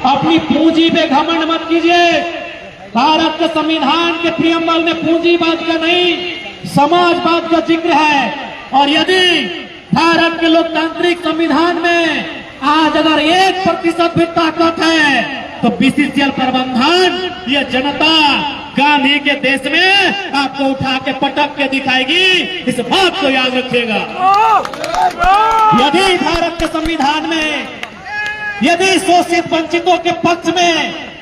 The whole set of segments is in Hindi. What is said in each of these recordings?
अपनी पूंजी पे घमंड मत कीजिए। भारत के संविधान के प्रियम्बल में पूंजीवाद का नहीं, समाजवाद का जिक्र है। और यदि भारत के लोकतांत्रिक संविधान में आज अगर 1% भी ताकत है तो बीसीसीएल प्रबंधन, ये जनता गांधी के देश में आपको उठा के पटक के दिखाएगी। इस बात को याद रखिएगा। यदि भारत के संविधान में यदि शोषित वंचितों के पक्ष में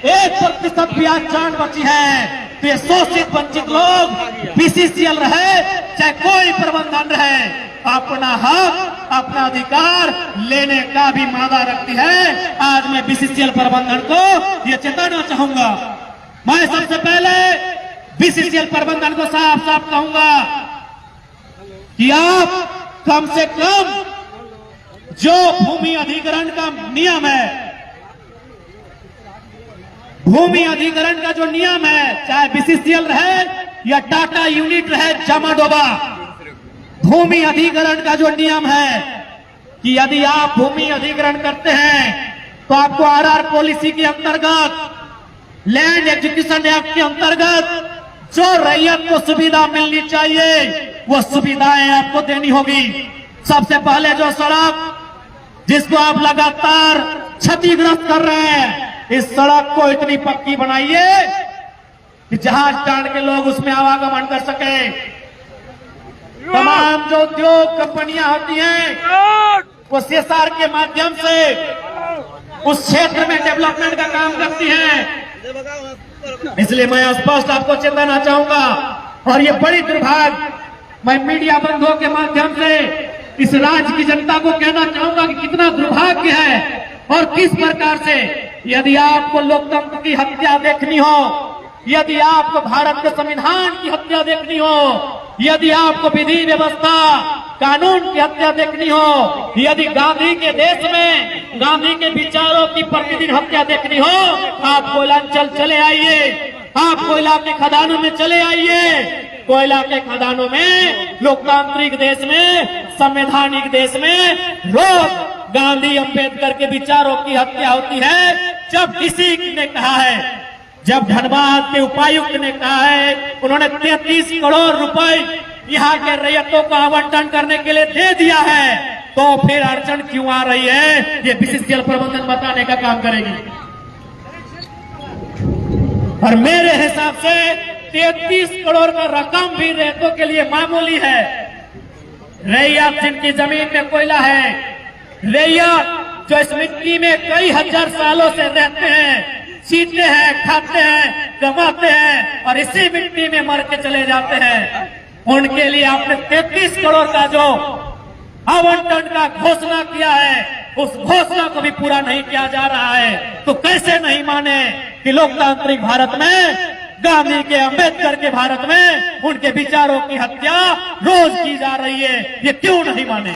1% भी आज जान बची है तो ये शोषित वंचित लोग बीसीसीएल रहे चाहे कोई प्रबंधन रहे, अपना हक अपना अधिकार लेने का भी मादा रखती है। आज मैं बीसीसीएल प्रबंधन को ये चेताना चाहूंगा। मैं सबसे पहले बीसीसीएल प्रबंधन को साफ साफ कहूंगा कि आप कम से कम जो भूमि अधिग्रहण का नियम है, भूमि अधिग्रहण का जो नियम है, चाहे बीसीसीएल रहे या टाटा यूनिट रहे जमाडोबा, भूमि अधिग्रहण का जो नियम है कि यदि आप भूमि अधिग्रहण करते हैं तो आपको आरआर पॉलिसी के अंतर्गत, लैंड एजुकेशन एक्ट के अंतर्गत जो रैयत को सुविधा मिलनी चाहिए वो सुविधाएं आपको देनी होगी। सबसे पहले जो सड़क जिसको आप लगातार क्षतिग्रस्त कर रहे हैं, इस सड़क को इतनी पक्की बनाइए कि जहाज टाण के लोग उसमें आवागमन कर सके। तमाम जो उद्योग कंपनियां होती हैं वो सीएसआर के माध्यम से उस क्षेत्र में डेवलपमेंट का काम करती हैं। इसलिए मैं स्पष्ट आपको चेताना चाहूंगा और ये बड़ी दुर्भाग्य मैं मीडिया बंधुओं के माध्यम से इस राज्य की जनता को कहना चाहूंगा कि कितना दुर्भाग्य है और किस प्रकार से, यदि आपको लोकतंत्र की हत्या देखनी हो, यदि आपको भारत के संविधान की हत्या देखनी हो, यदि आपको विधि व्यवस्था कानून की हत्या देखनी हो, यदि गांधी के देश में गांधी के विचारों की प्रतिदिन हत्या देखनी हो, आप कोयलांचल चले आइए, आप कोयला के खदानों में चले आइए। कोयला के खदानों में लोकतांत्रिक देश में, संवैधानिक देश में रोज गांधी अंबेडकर के विचारों की हत्या होती है। जब किसी ने कहा है, जब धनबाद के उपायुक्त ने कहा है, उन्होंने 33 करोड़ रुपए यहाँ के रैयतों को आवंटन करने के लिए दे दिया है, तो फिर अड़चन क्यों आ रही है, ये बीसीसीएल प्रबंधन बताने का काम करेगी। और मेरे हिसाब से 33 करोड़ का रकम भी रैयतों के लिए मामूली है। रैयत जिनकी जमीन में कोयला है, रैयत जो इस मिट्टी में कई हजार सालों से रहते हैं, सीते हैं, खाते हैं, कमाते हैं और इसी मिट्टी में मर के चले जाते हैं, उनके लिए आपने 33 करोड़ का जो आवंटन का घोषणा किया है, उस घोषणा को भी पूरा नहीं किया जा रहा है। तो कैसे नहीं माने कि लोकतांत्रिक भारत में, गांधी के अंबेडकर के भारत में उनके विचारों की हत्या रोज की जा रही है, ये क्यों नहीं माने।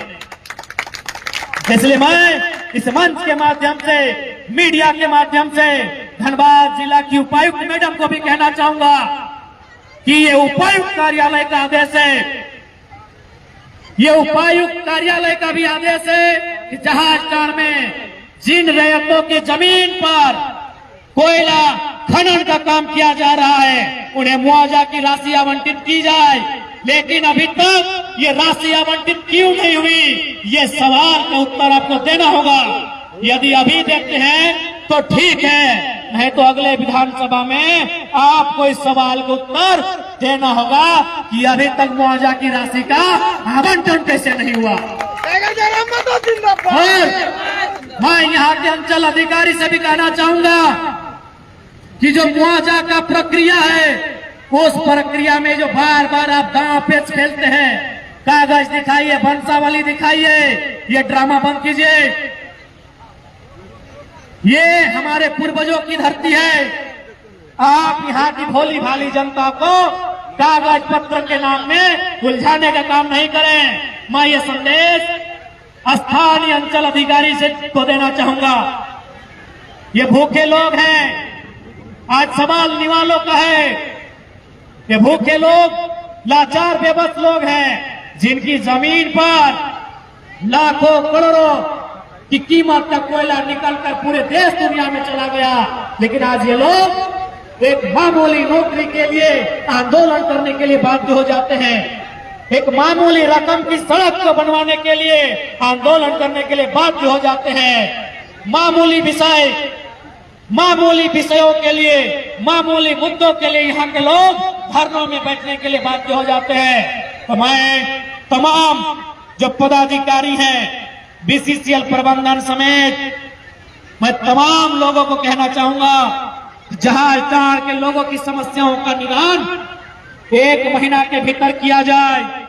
इसलिए मैं इस मंच के माध्यम से, मीडिया के माध्यम से धनबाद जिला की उपायुक्त मैडम को भी कहना चाहूंगा कि ये उपायुक्त कार्यालय का आदेश है, ये उपायुक्त कार्यालय का भी आदेश है कि जहाज टाण में जिन रैयतों की जमीन पर कोयला खनन का काम किया जा रहा है, उन्हें मुआवजा की राशि आवंटित की जाए। लेकिन अभी तक ये राशि आवंटित क्यों नहीं हुई, ये सवाल का उत्तर आपको देना होगा। यदि अभी देते हैं तो ठीक है, नहीं तो अगले विधानसभा में आपको इस सवाल का उत्तर देना होगा कि अभी तक मुआवजा की राशि का आवंटन कैसे नहीं हुआ। और मैं यहाँ के अंचल अधिकारी से भी कहना चाहूंगा कि जो मुआवजा का प्रक्रिया है, उस प्रक्रिया में जो बार बार आप दांव पेच खेलते हैं, कागज दिखाइए, वंशावली दिखाइए, ये ड्रामा बंद कीजिए। ये हमारे पूर्वजों की धरती है। आप यहाँ की भोली भाली जनता को कागज पत्र के नाम में उलझाने का काम नहीं करें। मैं ये संदेश स्थानीय अंचल अधिकारी से को देना चाहूंगा। ये भूखे लोग हैं, आज सवाल निवालों का है। ये भूखे लोग लाचार बेबस लोग हैं, जिनकी जमीन पर लाखों करोड़ों की कीमत का कोयला निकलकर पूरे देश दुनिया में चला गया, लेकिन आज ये लोग एक मामूली नौकरी के लिए आंदोलन करने के लिए बाध्य हो जाते हैं। एक मामूली रकम की सड़क को बनवाने के लिए आंदोलन करने के लिए बाध्य हो जाते हैं। मामूली विषयों के लिए, मामूली मुद्दों के लिए यहाँ के लोग धरनों में बैठने के लिए बाध्य हो जाते हैं। तो मैं तमाम जो पदाधिकारी हैं, बीसीसीएल प्रबंधन समेत, मैं तमाम लोगों को कहना चाहूंगा, जहाज के लोगों की समस्याओं का निदान 1 महीना के भीतर किया जाए।